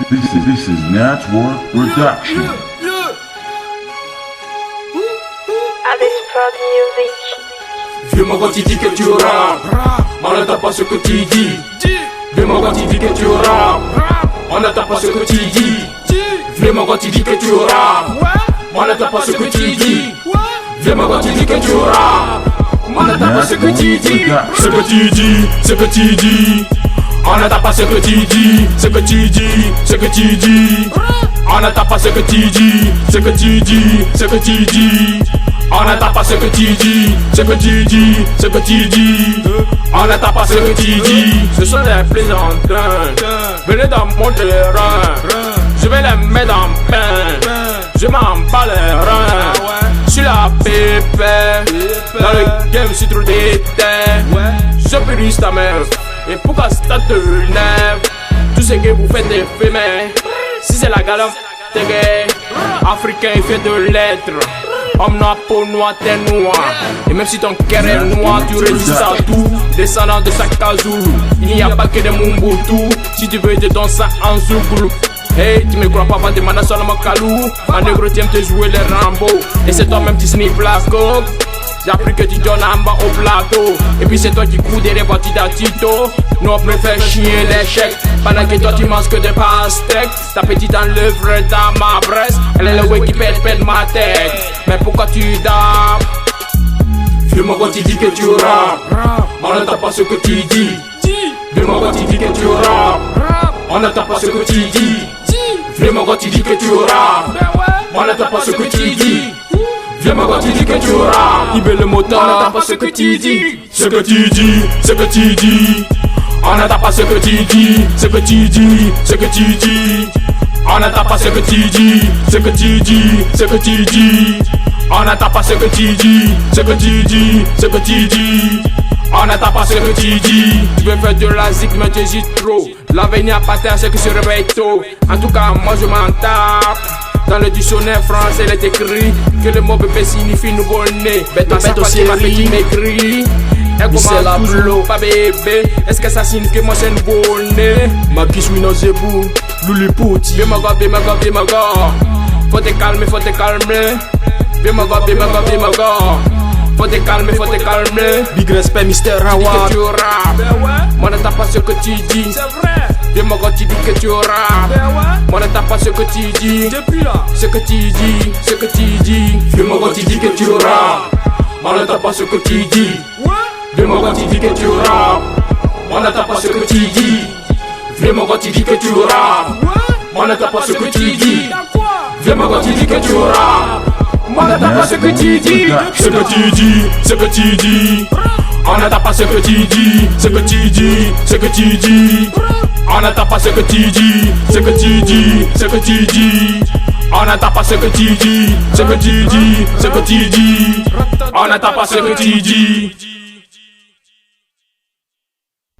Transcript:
This is Network Production. Alice Prod Music. Viens-moi quand tu dis que tu rappes, on n'attend pas ce que tu dis. Viens-moi quand tu dis que tu rappes, on n'attend pas ce que tu dis. Viens-moi quand tu dis que tu rappes, on n'attend pas ce que tu dis. Viens-moi quand tu dis que tu rappes, on n'attend pas ce que tu dis. Ce que tu dis, ce que tu dis. On n'attend pas ce que tu dis, ce que tu dis, ce que tu dis. On n'attend pas ce que tu dis, ce que tu dis, ce que tu dis. On n'attend pas ce que tu dis, ce que tu dis, ce que tu dis. On n'attend pas ce que tu dis. Ce sont les plaisantins, venez dans mon terrain. Je vais les mettre en pain, je m'en bats les reins. Je suis la pépère, dans le game je suis trop déter. Je périsse ta meuf, et pourquoi ça te lève? Tout ce que vous faites est éphémère. Si c'est la galère, t'es gay. Africain il fait de l'être. Homme noir, peau noire, t'es noir. Et même si ton cœur est noir, tu résistes à tout. Descendant de Sakazulu, il n'y a pas que des Mumbutu. Si tu veux te danser en Zouglou. Hey, tu me crois pas, va demander sur le Makalou. En négro, tu aimes te jouer les Rambo. Et c'est toi-même qui sniffes la coke. J'ai appris que tu donnes en bas au plateau. Et puis c'est toi qui cours des voitures d'Atito. Nous on préfère chier l'échec. Pendant que toi tu manges que des pastèques. Ta petite enlèvre dans ma bresse. Elle est le way qui pète ma tête. Mais pourquoi tu dors? Viens-moi quand tu dis que tu rappes, on n'entend pas ce que tu dis. Viens-moi quand tu dis que tu rappes, on n'entend pas ce que tu dis. Viens-moi quand tu dis que tu rappes, on n'entend pas ce que tu dis. Viens-moi quand tu dis que tu rappes, il le moteur, on n'entend pas ce que tu dis. Ce que tu dis, ce que tu dis. On n'entend pas ce que tu dis, ce que tu dis, ce que tu dis. On n'entend pas ce que tu dis, ce que tu dis, ce que tu dis. On n'entend pas ce que tu dis, ce que tu dis, ce que tu dis. On n'entend pas ce que tu dis. Tu veux faire de la zik mais tu hésites trop. L'avenir appartient à ceux qui se réveillent tôt. En tout cas moi je m'en tape. Dans le dictionnaire français il est écrit que le mot bébé signifie nouveau-né. Bête ma aussi ma petite m'écrit. Elle commence toujours pas bébé. Est-ce que ça signifie que moi c'est nouveau-né? Ma guiche oui non zébou, louli pouti. Viens ma gars, viens ma gars, viens ma gars. Faut te calmer, faut te calmer. Viens ma gars, viens ma gars, viens ma gars. Faut te calmer, faut te calmer. Big respect, Mister Rawat. Tu rappes, moi n'attends pas ce que tu dis. C'est vrai. Viens ma gars, tu dis que tu rappes. Moi n'attends pas ce que tu dis. Depuis là, ce que tu dis, ce que tu dis. Viens ma gars, tu dis que tu rappes. Moi n'attends pas ce que tu dis. Viens-moi quand tu dis que tu rappes, on n'attend pas ce que tu dis. Viens-moi quand tu dis que tu rappes, on n'attend pas ce que tu dis. Viens-moi quand tu dis que tu rappes, on n'attend pas ce que tu dis. Ce que tu dis, ce que tu dis. On n'attend pas ce que tu dis, ce que tu dis, ce que tu dis. On n'attend pas ce que tu dis, ce que tu dis, ce que tu dis. On n'attend pas ce que tu dis, ce que tu dis, ce que tu dis. On n'attend pas ce que tu dis.